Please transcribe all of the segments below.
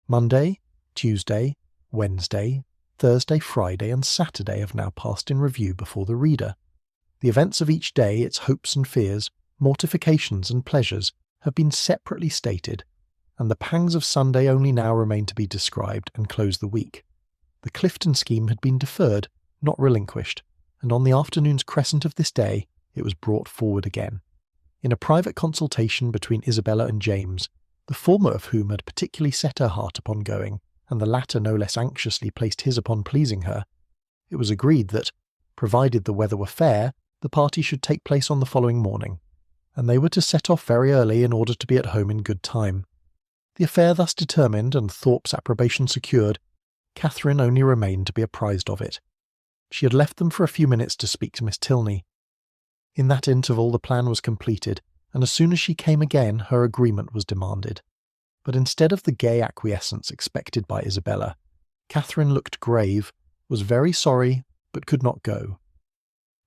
Monday, Tuesday, Wednesday, Thursday, Friday, and Saturday have now passed in review before the reader. The events of each day, its hopes and fears, mortifications and pleasures, have been separately stated, and the pangs of Sunday only now remain to be described and close the week. The Clifton scheme had been deferred, not relinquished, and on the afternoon's crescent of this day it was brought forward again. In a private consultation between Isabella and James, the former of whom had particularly set her heart upon going, and the latter no less anxiously placed his upon pleasing her, it was agreed that, provided the weather were fair, the party should take place on the following morning, and they were to set off very early in order to be at home in good time. The affair thus determined and Thorpe's approbation secured, Catherine only remained to be apprised of it. She had left them for a few minutes to speak to Miss Tilney. In that interval the plan was completed, and as soon as she came again her agreement was demanded. But instead of the gay acquiescence expected by Isabella, Catherine looked grave, was very sorry, but could not go.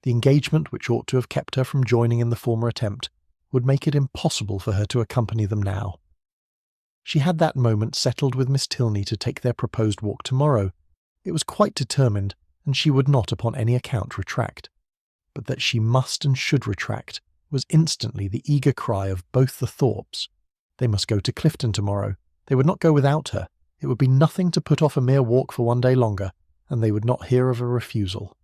The engagement which ought to have kept her from joining in the former attempt would make it impossible for her to accompany them now. She had that moment settled with Miss Tilney to take their proposed walk tomorrow. It was quite determined, and she would not upon any account retract. But that she must and should retract was instantly the eager cry of both the Thorpes. They must go to Clifton tomorrow. They would not go without her. It would be nothing to put off a mere walk for one day longer, and they would not hear of a refusal.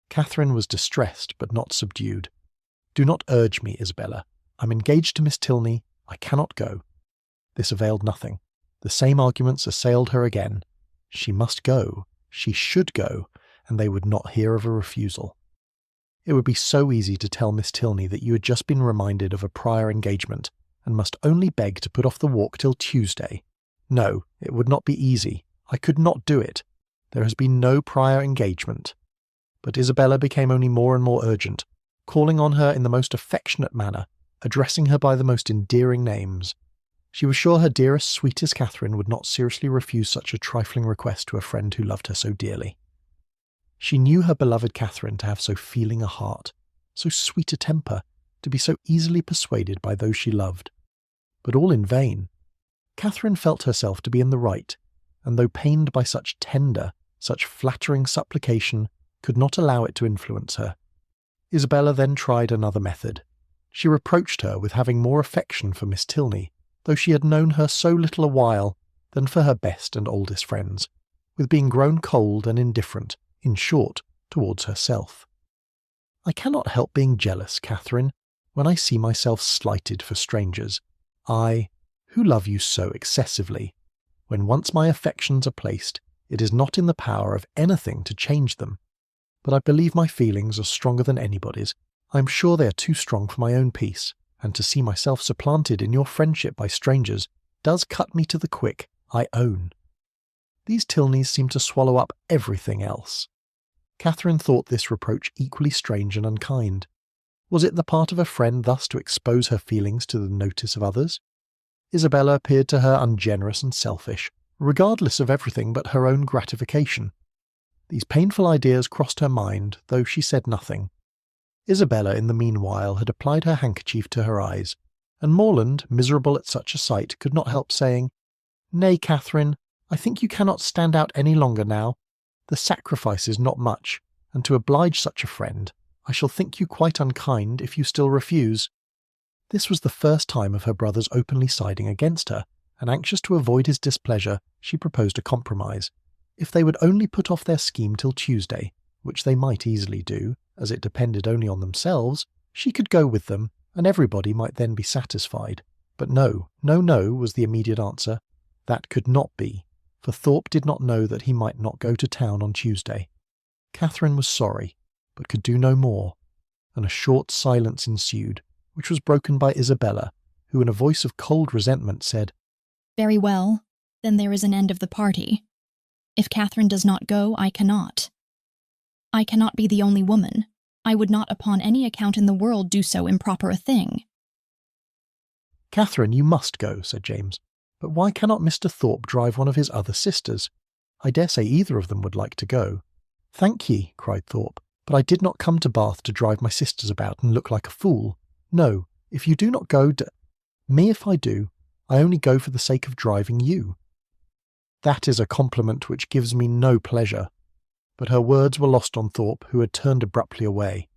Catherine was distressed, but not subdued. "Do not urge me, Isabella. I'm engaged to Miss Tilney. I cannot go." This availed nothing. The same arguments assailed her again. She must go. She should go, and they would not hear of a refusal. It would be so easy to tell Miss Tilney that you had just been reminded of a prior engagement, and must only beg to put off the walk till Tuesday. No, it would not be easy. I could not do it. There has been no prior engagement. But Isabella became only more and more urgent, calling on her in the most affectionate manner, addressing her by the most endearing names. She was sure her dearest, sweetest Catherine would not seriously refuse such a trifling request to a friend who loved her so dearly. She knew her beloved Catherine to have so feeling a heart, so sweet a temper, to be so easily persuaded by those she loved. But all in vain. Catherine felt herself to be in the right, and though pained by such tender, such flattering supplication, could not allow it to influence her. Isabella then tried another method. She reproached her with having more affection for Miss Tilney, though she had known her so little a while, than for her best and oldest friends, with being grown cold and indifferent, in short, towards herself. "I cannot help being jealous, Catherine, when I see myself slighted for strangers. I, who love you so excessively. When once my affections are placed, it is not in the power of anything to change them. But I believe my feelings are stronger than anybody's. I am sure they are too strong for my own peace, and to see myself supplanted in your friendship by strangers does cut me to the quick, I own. These Tilneys seem to swallow up everything else." Catherine thought this reproach equally strange and unkind. Was it the part of a friend thus to expose her feelings to the notice of others? Isabella appeared to her ungenerous and selfish, regardless of everything but her own gratification. These painful ideas crossed her mind, though she said nothing. Isabella, in the meanwhile, had applied her handkerchief to her eyes, and Morland, miserable at such a sight, could not help saying, "Nay, Catherine, I think you cannot stand out any longer now. The sacrifice is not much, and to oblige such a friend, I shall think you quite unkind if you still refuse." This was the first time of her brother's openly siding against her, and anxious to avoid his displeasure, she proposed a compromise. If they would only put off their scheme till Tuesday, which they might easily do, as it depended only on themselves, she could go with them, and everybody might then be satisfied. But no, was the immediate answer. That could not be, for Thorpe did not know that he might not go to town on Tuesday. Catherine was sorry, but could do no more, and a short silence ensued, which was broken by Isabella, who in a voice of cold resentment said, "Very well, then there is an end of the party. If Catherine does not go, I cannot. I cannot be the only woman. I would not upon any account in the world do so improper a thing." "Catherine, you must go," said James. "But why cannot Mr. Thorpe drive one of his other sisters? I dare say either of them would like to go." "Thank ye," cried Thorpe, "but I did not come to Bath to drive my sisters about and look like a fool. No, if you do not go, me if I do. I only go for the sake of driving you." That is a compliment which gives me no pleasure." But her words were lost on Thorpe, who had turned abruptly away.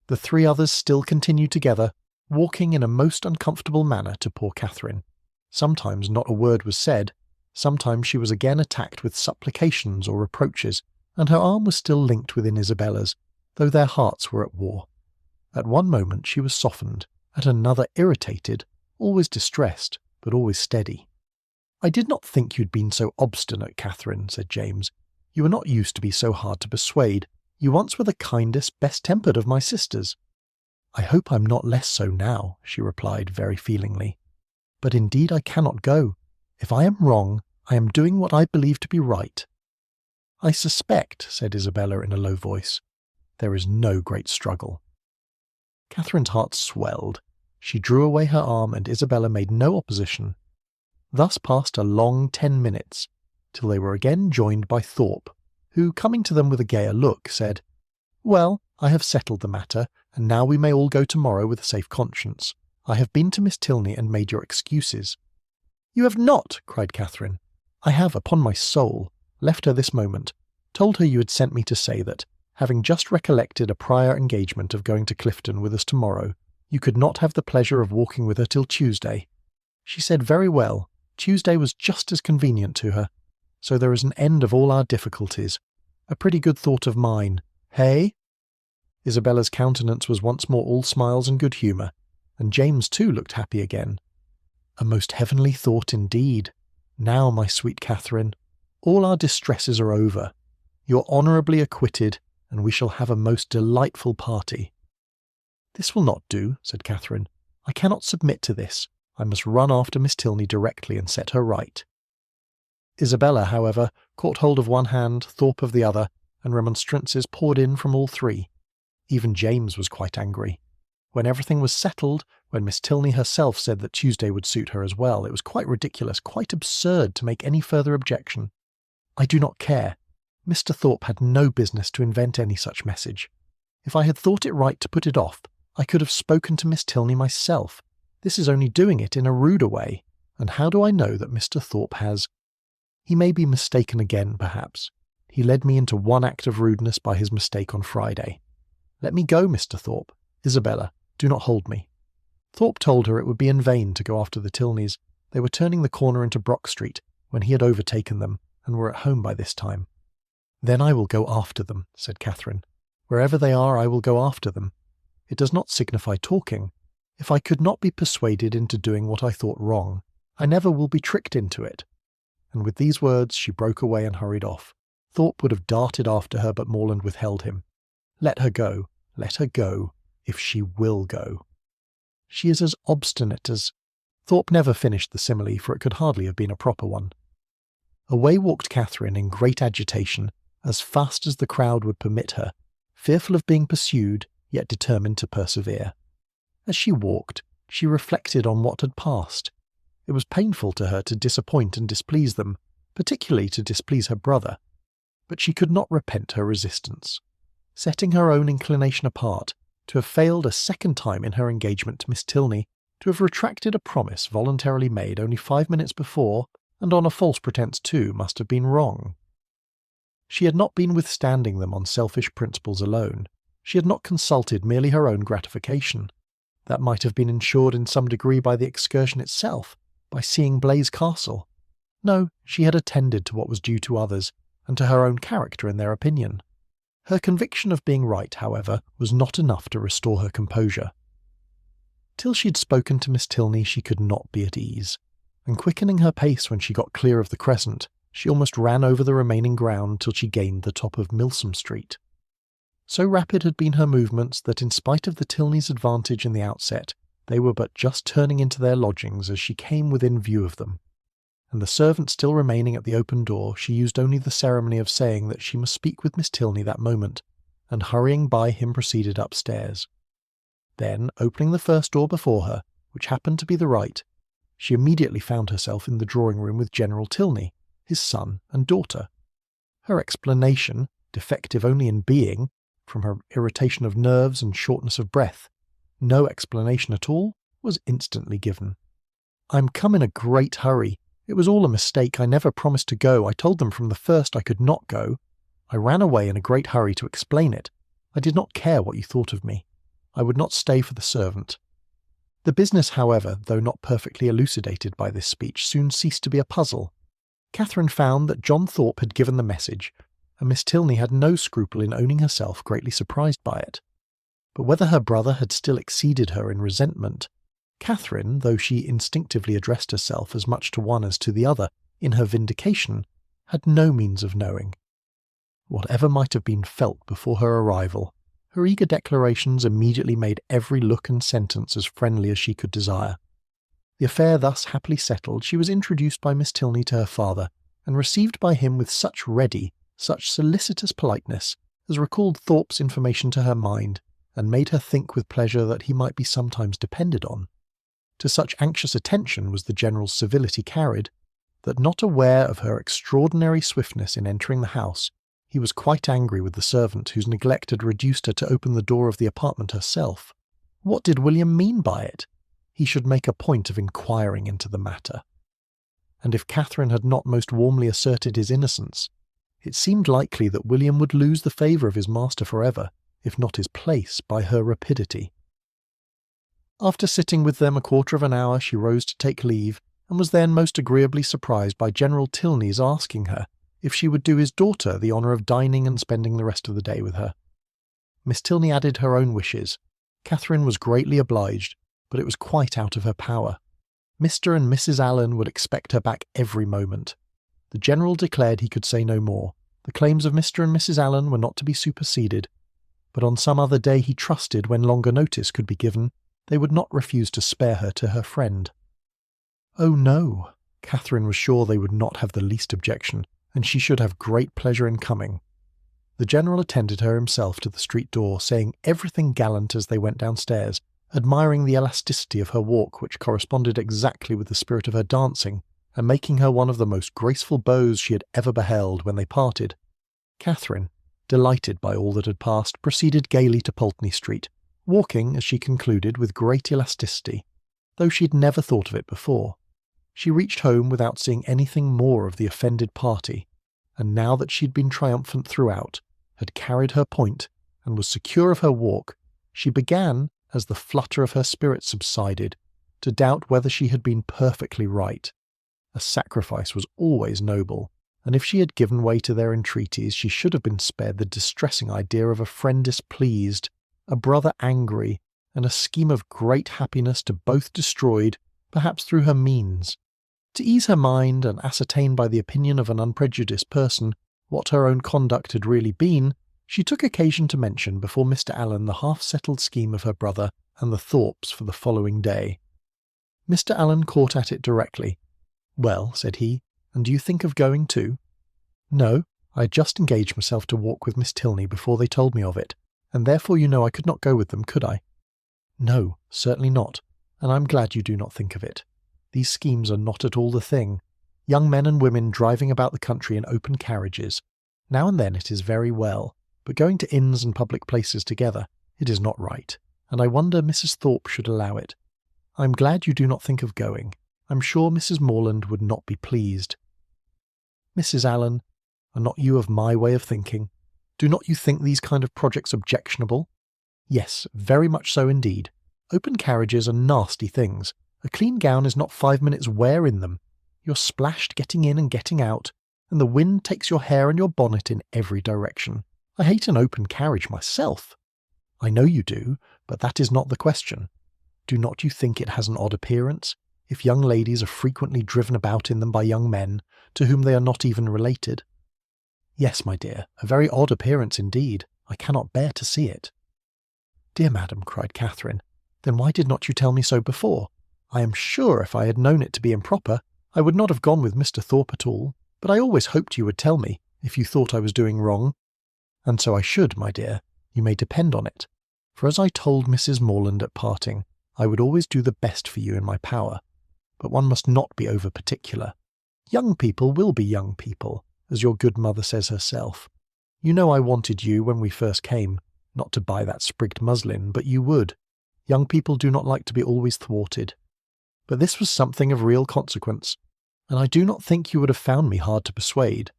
The three others still continued together, walking in a most uncomfortable manner to poor Catherine. Sometimes not a word was said, sometimes she was again attacked with supplications or reproaches, and her arm was still linked within Isabella's, though their hearts were at war. At one moment she was softened, at another irritated, always distressed, but always steady. "I did not think you had been so obstinate, Catherine," said James. "You are not used to be so hard to persuade. You once were the kindest, best-tempered of my sisters." "I hope I'm not less so now," she replied very feelingly. "But indeed I cannot go. If I am wrong, I am doing what I believe to be right." "I suspect," said Isabella in a low voice, "there is no great struggle." Catherine's heart swelled. She drew away her arm, and Isabella made no opposition. Thus passed a long 10 minutes, till they were again joined by Thorpe, who, coming to them with a gayer look, said, "Well, I have settled the matter, and now we may all go tomorrow with a safe conscience. I have been to Miss Tilney and made your excuses." "You have not!" cried Catherine. "I have, upon my soul. Left her this moment. Told her you had sent me to say that, having just recollected a prior engagement of going to Clifton with us tomorrow, you could not have the pleasure of walking with her till Tuesday. She said very well, Tuesday was just as convenient to her. So there is an end of all our difficulties. A pretty good thought of mine, hey?" Isabella's countenance was once more all smiles and good humour, and James too looked happy again. "A most heavenly thought indeed. Now, my sweet Catherine, all our distresses are over. You are honourably acquitted, and we shall have a most delightful party." "This will not do," said Catherine. "I cannot submit to this. I must run after Miss Tilney directly and set her right." Isabella, however, caught hold of one hand, Thorpe of the other, and remonstrances poured in from all three. Even James was quite angry. When everything was settled, when Miss Tilney herself said that Tuesday would suit her as well, it was quite ridiculous, quite absurd to make any further objection. "I do not care. Mr. Thorpe had no business to invent any such message. If I had thought it right to put it off, I could have spoken to Miss Tilney myself. This is only doing it in a ruder way, and how do I know that Mr. Thorpe has— He may be mistaken again, perhaps. He led me into one act of rudeness by his mistake on Friday. Let me go, Mr. Thorpe. Isabella, do not hold me." Thorpe told her it would be in vain to go after the Tilneys. They were turning the corner into Brock Street when he had overtaken them, and were at home by this time. "Then I will go after them," said Catherine. "Wherever they are, I will go after them. It does not signify talking. If I could not be persuaded into doing what I thought wrong, I never will be tricked into it." And with these words she broke away and hurried off. Thorpe would have darted after her, but Morland withheld him. Let her go, if she will go. She is as obstinate as— Thorpe never finished the simile, for it could hardly have been a proper one. Away walked Catherine in great agitation, as fast as the crowd would permit her, fearful of being pursued, yet determined to persevere. As she walked, she reflected on what had passed. It was painful to her to disappoint and displease them, particularly to displease her brother, but she could not repent her resistance. Setting her own inclination apart, to have failed a second time in her engagement to Miss Tilney, to have retracted a promise voluntarily made only 5 minutes before, and on a false pretence too, must have been wrong. She had not been withstanding them on selfish principles alone. She had not consulted merely her own gratification. That might have been ensured in some degree by the excursion itself, by seeing Blaise Castle. No, she had attended to what was due to others, and to her own character and their opinion. Her conviction of being right, however, was not enough to restore her composure. Till she had spoken to Miss Tilney she could not be at ease, and quickening her pace when she got clear of the crescent, she almost ran over the remaining ground till she gained the top of Milsom Street. So rapid had been her movements that in spite of the Tilneys' advantage in the outset, they were but just turning into their lodgings as she came within view of them. And the servant still remaining at the open door, she used only the ceremony of saying that she must speak with Miss Tilney that moment, and hurrying by him proceeded upstairs. Then, opening the first door before her, which happened to be the right, she immediately found herself in the drawing-room with General Tilney, his son and daughter. Her explanation, defective only in being, from her irritation of nerves and shortness of breath, no explanation at all, was instantly given. "I am come in a great hurry. It was all a mistake. I never promised to go. I told them from the first I could not go. I ran away in a great hurry to explain it. I did not care what you thought of me. I would not stay for the servant." The business, however, though not perfectly elucidated by this speech, soon ceased to be a puzzle. Catherine found that John Thorpe had given the message, and Miss Tilney had no scruple in owning herself greatly surprised by it. But whether her brother had still exceeded her in resentment, Catherine, though she instinctively addressed herself as much to one as to the other in her vindication, had no means of knowing. Whatever might have been felt before her arrival, her eager declarations immediately made every look and sentence as friendly as she could desire. The affair thus happily settled, she was introduced by Miss Tilney to her father, and received by him with such ready, such solicitous politeness, as recalled Thorpe's information to her mind, and made her think with pleasure that he might be sometimes depended on. To such anxious attention was the general's civility carried, that not aware of her extraordinary swiftness in entering the house, he was quite angry with the servant whose neglect had reduced her to open the door of the apartment herself. What did William mean by it? He should make a point of inquiring into the matter. And if Catherine had not most warmly asserted his innocence, it seemed likely that William would lose the favour of his master forever, if not his place, by her rapidity. After sitting with them a quarter of an hour, she rose to take leave, and was then most agreeably surprised by General Tilney's asking her if she would do his daughter the honour of dining and spending the rest of the day with her. Miss Tilney added her own wishes. Catherine was greatly obliged, but it was quite out of her power. Mr. and Mrs. Allen would expect her back every moment. The General declared he could say no more. The claims of Mr. and Mrs. Allen were not to be superseded, but on some other day he trusted, when longer notice could be given, they would not refuse to spare her to her friend. Oh no! Catherine was sure they would not have the least objection, and she should have great pleasure in coming. The General attended her himself to the street door, saying everything gallant as they went downstairs, admiring the elasticity of her walk, which corresponded exactly with the spirit of her dancing, and making her one of the most graceful beaux she had ever beheld when they parted. Catherine, delighted by all that had passed, proceeded gaily to Pulteney Street, walking, as she concluded, with great elasticity, though she had never thought of it before. She reached home without seeing anything more of the offended party, and now that she had been triumphant throughout, had carried her point, and was secure of her walk, she began, as the flutter of her spirits subsided, to doubt whether she had been perfectly right. A sacrifice was always noble, and if she had given way to their entreaties, she should have been spared the distressing idea of a friend displeased, a brother angry, and a scheme of great happiness to both destroyed, perhaps through her means. To ease her mind, and ascertain by the opinion of an unprejudiced person what her own conduct had really been, she took occasion to mention before Mr. Allen the half-settled scheme of her brother and the Thorpes for the following day. Mr. Allen caught at it directly. "Well," said he, "and do you think of going too?" "No, I had just engaged myself to walk with Miss Tilney before they told me of it, and therefore you know I could not go with them, could I?" "No, certainly not, and I am glad you do not think of it. These schemes are not at all the thing. Young men and women driving about the country in open carriages. Now and then it is very well, but going to inns and public places together, it is not right, and I wonder Mrs. Thorpe should allow it. I am glad you do not think of going. I'm sure Mrs. Morland would not be pleased." "Mrs. Allen, are not you of my way of thinking? Do not you think these kind of projects objectionable?" "Yes, very much so indeed. Open carriages are nasty things. A clean gown is not 5 minutes' wear in them. You're splashed getting in and getting out, and the wind takes your hair and your bonnet in every direction. I hate an open carriage myself." "I know you do, but that is not the question. Do not you think it has an odd appearance, if young ladies are frequently driven about in them by young men, to whom they are not even related?" "Yes, my dear, a very odd appearance indeed. I cannot bear to see it." "Dear madam," cried Catherine, "then why did not you tell me so before? I am sure if I had known it to be improper, I would not have gone with Mr. Thorpe at all, but I always hoped you would tell me, if you thought I was doing wrong. And so I should, my dear, you may depend on it, for as I told Mrs. Morland at parting, I would always do the best for you in my power, but one must not be over-particular. Young people will be young people, as your good mother says herself. You know I wanted you, when we first came, not to buy that sprigged muslin, but you would. Young people do not like to be always thwarted. But this was something of real consequence. and I do not think you would have found me hard to persuade.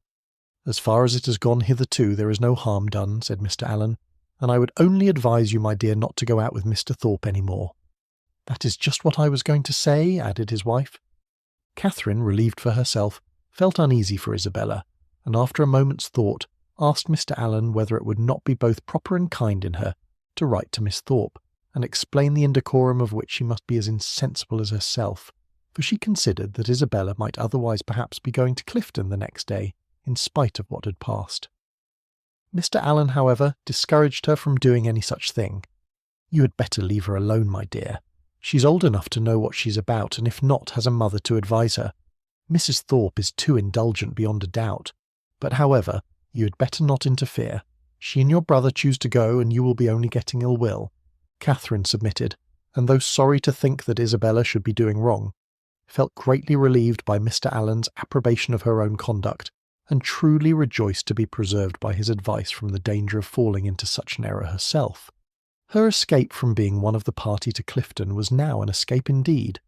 As far as it has gone hitherto, there is no harm done, said Mr. Allen, and I would only advise you, my dear, not to go out with Mr. Thorpe any more. That is just what I was going to say, added his wife. Catherine, relieved for herself, felt uneasy for Isabella, and after a moment's thought, asked Mr. Allen whether it would not be both proper and kind in her to write to Miss Thorpe, and explain the indecorum of which she must be as insensible as herself, for she considered that Isabella might otherwise perhaps be going to Clifton the next day, in spite of what had passed. Mr. Allen, however, discouraged her from doing any such thing. You had better leave her alone, my dear. She's old enough to know what she's about, and if not, has a mother to advise her. Mrs. Thorpe is too indulgent beyond a doubt. But however, you had better not interfere. She and your brother choose to go, and you will be only getting ill will. Catherine submitted, and though sorry to think that Isabella should be doing wrong, felt greatly relieved by Mr. Allen's approbation of her own conduct, and truly rejoiced to be preserved by his advice from the danger of falling into such an error herself. Her escape from being one of the party to Clifton was now an escape indeed,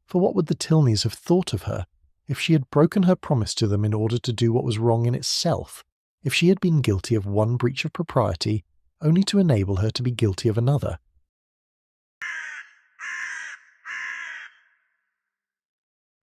for what would the Tilneys have thought of her if she had broken her promise to them in order to do what was wrong in itself, if she had been guilty of one breach of propriety only to enable her to be guilty of another?